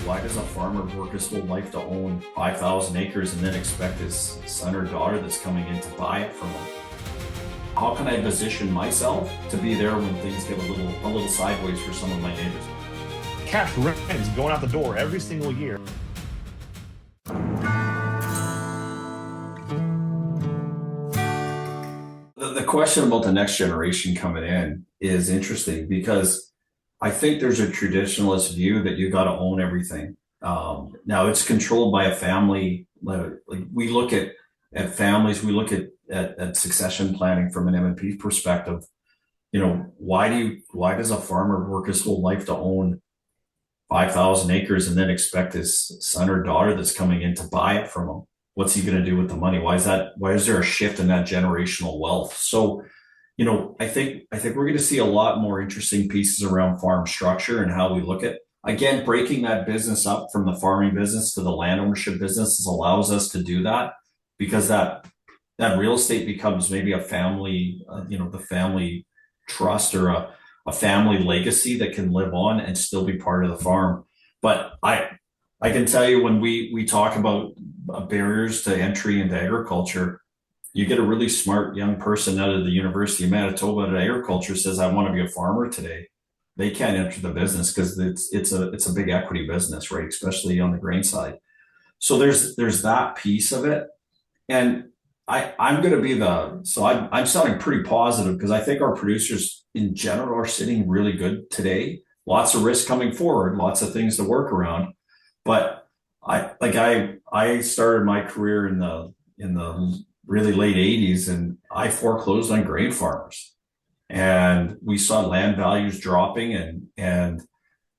Why does a farmer work his whole life to own 5,000 acres and then expect his son or daughter that's coming in to buy it from him? How can I position myself to be there when things get a little sideways for some of my neighbors? Cash rent is going out the door every single year. The question about the next generation coming in is interesting because I think there's a traditionalist view that you got to own everything. Now it's controlled by a family. Like we look at families, we look at succession planning from an MNP perspective. You know, why does a farmer work his whole life to own 5,000 acres and then expect his son or daughter that's coming in to buy it from him? What's he going to do with the money? Why is there a shift in that generational wealth? So, you know, I think we're going to see a lot more interesting pieces around farm structure and how we look at, again, breaking that business up from the farming business to the land ownership business allows us to do that, because that real estate becomes maybe a family, the family trust or a family legacy that can live on and still be part of the farm. But I can tell you, when we talk about barriers to entry into agriculture, you get a really smart young person out of the University of Manitoba at agriculture says, I want to be a farmer today. They can't enter the business because it's a big equity business, right? Especially on the grain side. So there's that piece of it. And I'm going to be I'm sounding pretty positive because I think our producers in general are sitting really good today. Lots of risk coming forward, lots of things to work around. But I started my career in the really late 80s, and I foreclosed on grain farmers, and we saw land values dropping, and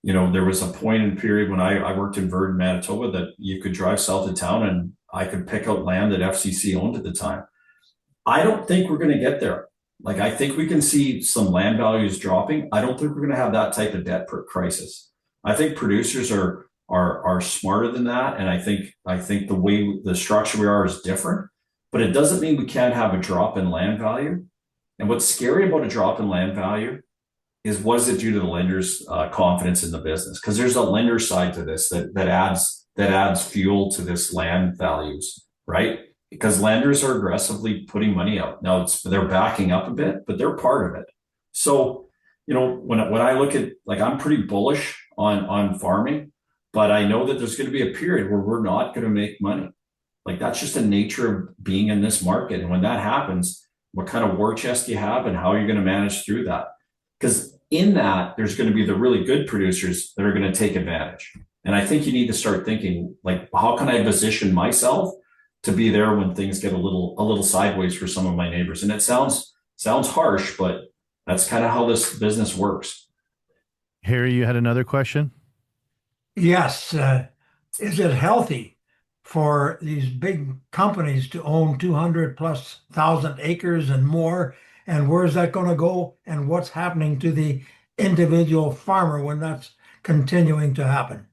you know, there was a point in period when I worked in Virden, Manitoba, that you could drive south of town and I could pick out land that FCC owned at the time. I don't think we're going to get there. Like, I think we can see some land values dropping. I don't think we're going to have that type of debt crisis. I think producers are smarter than that, and I think the way the structure we are is different. But it doesn't mean we can't have a drop in land value. And what's scary about a drop in land value is, what is it due to the lender's confidence in the business? Because there's a lender side to this that adds fuel to this land values, right? Because lenders are aggressively putting money out. Now they're backing up a bit, but they're part of it. So, you know, when I look at, like, I'm pretty bullish on farming, but I know that there's going to be a period where we're not going to make money. Like, that's just the nature of being in this market. And when that happens, what kind of war chest do you have and how are you going to manage through that? Because in that, there's going to be the really good producers that are going to take advantage. And I think you need to start thinking, like, how can I position myself to be there when things get a little sideways for some of my neighbors? And it sounds harsh, but that's kind of how this business works. Harry, you had another question? Yes. Is it healthy for these big companies to own 200,000+ acres and more? And where's that going to go? And what's happening to the individual farmer when that's continuing to happen?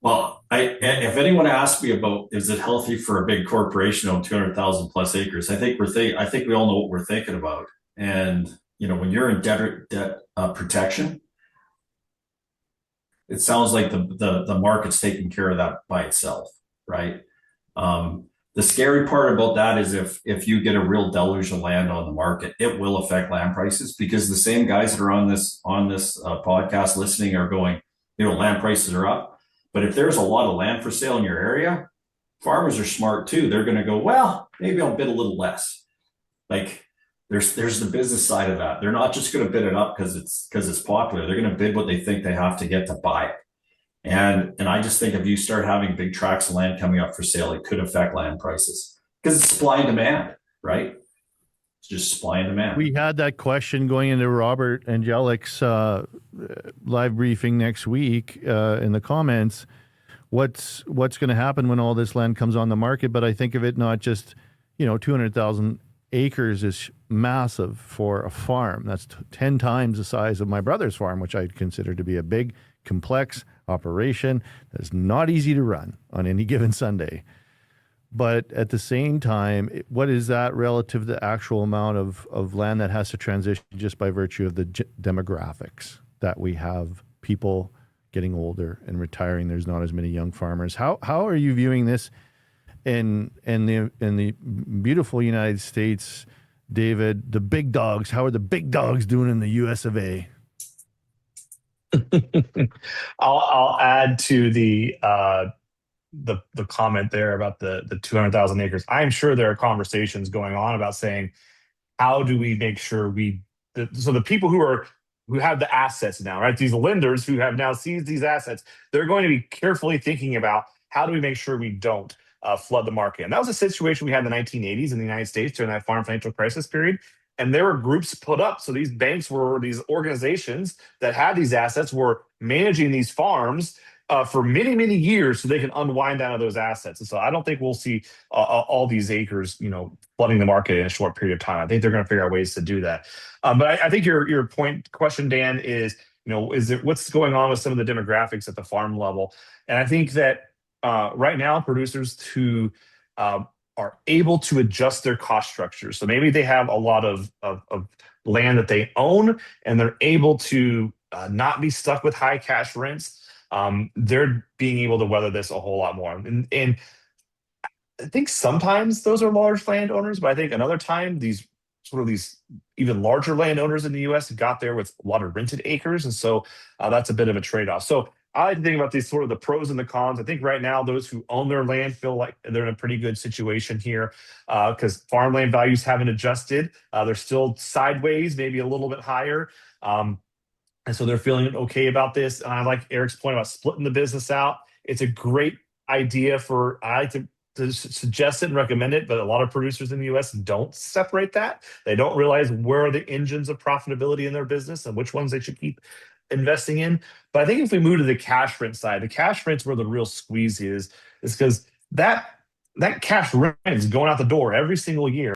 Well, if anyone asks me about, is it healthy for a big corporation to own 200,000+ acres, I think we all know what we're thinking about. And, you know, when you're in debt protection, it sounds like the market's taking care of that by itself, right? The scary part about that is if you get a real deluge of land on the market, it will affect land prices, because the same guys that are on this podcast listening are going, you know, land prices are up. But if there's a lot of land for sale in your area, farmers are smart too. They're going to go, well, maybe I'll bid a little less. Like, there's the business side of that. They're not just going to bid it up because it's popular. They're going to bid what they think they have to get to buy it. And I just think if you start having big tracts of land coming up for sale, it could affect land prices, because it's supply and demand, right? It's just supply and demand. We had that question going into Robert Angelic's live briefing next week in the comments. What's going to happen when all this land comes on the market? But I think of it not just, 200,000 acres is massive for a farm. That's 10 times the size of my brother's farm, which I'd consider to be a big, complex operation that's not easy to run on any given Sunday. But at the same time, what is that relative to the actual amount of land that has to transition just by virtue of the demographics? that we have people getting older and retiring. There's not as many young farmers. How are you viewing this in the beautiful United States, David? The big dogs. How are the big dogs doing in the U.S. of A.? I'll add to the comment there about the 200,000 acres. I'm sure there are conversations going on about saying, how do we make sure so the people who have the assets now, right? These lenders who have now seized these assets, they're going to be carefully thinking about how do we make sure we don't flood the market. And that was a situation we had in the 1980s in the United States during that farm financial crisis period. And there were groups put up. So these banks these organizations that had these assets were managing these farms for many, many years so they can unwind out of those assets. And so I don't think we'll see all these acres, flooding the market in a short period of time. I think they're going to figure out ways to do that. But I think your question, Dan, is, what's going on with some of the demographics at the farm level? And I think that right now, producers who are able to adjust their cost structure. So maybe they have a lot of land that they own, and they're able to not be stuck with high cash rents. They're being able to weather this a whole lot more. And I think sometimes those are large landowners, but I think another time these even larger landowners in the U.S. got there with a lot of rented acres, and so that's a bit of a trade-off. So I like to think about these sort of the pros and the cons. I think right now those who own their land feel like they're in a pretty good situation here because farmland values haven't adjusted. They're still sideways, maybe a little bit higher. And so they're feeling okay about this. And I like Eric's point about splitting the business out. It's a great idea I like to suggest it and recommend it, but a lot of producers in the U.S. don't separate that. They don't realize where are the engines of profitability in their business and which ones they should keep investing in. But I think if we move to the cash rent side, the cash rent's where the real squeeze is because that cash rent is going out the door every single year.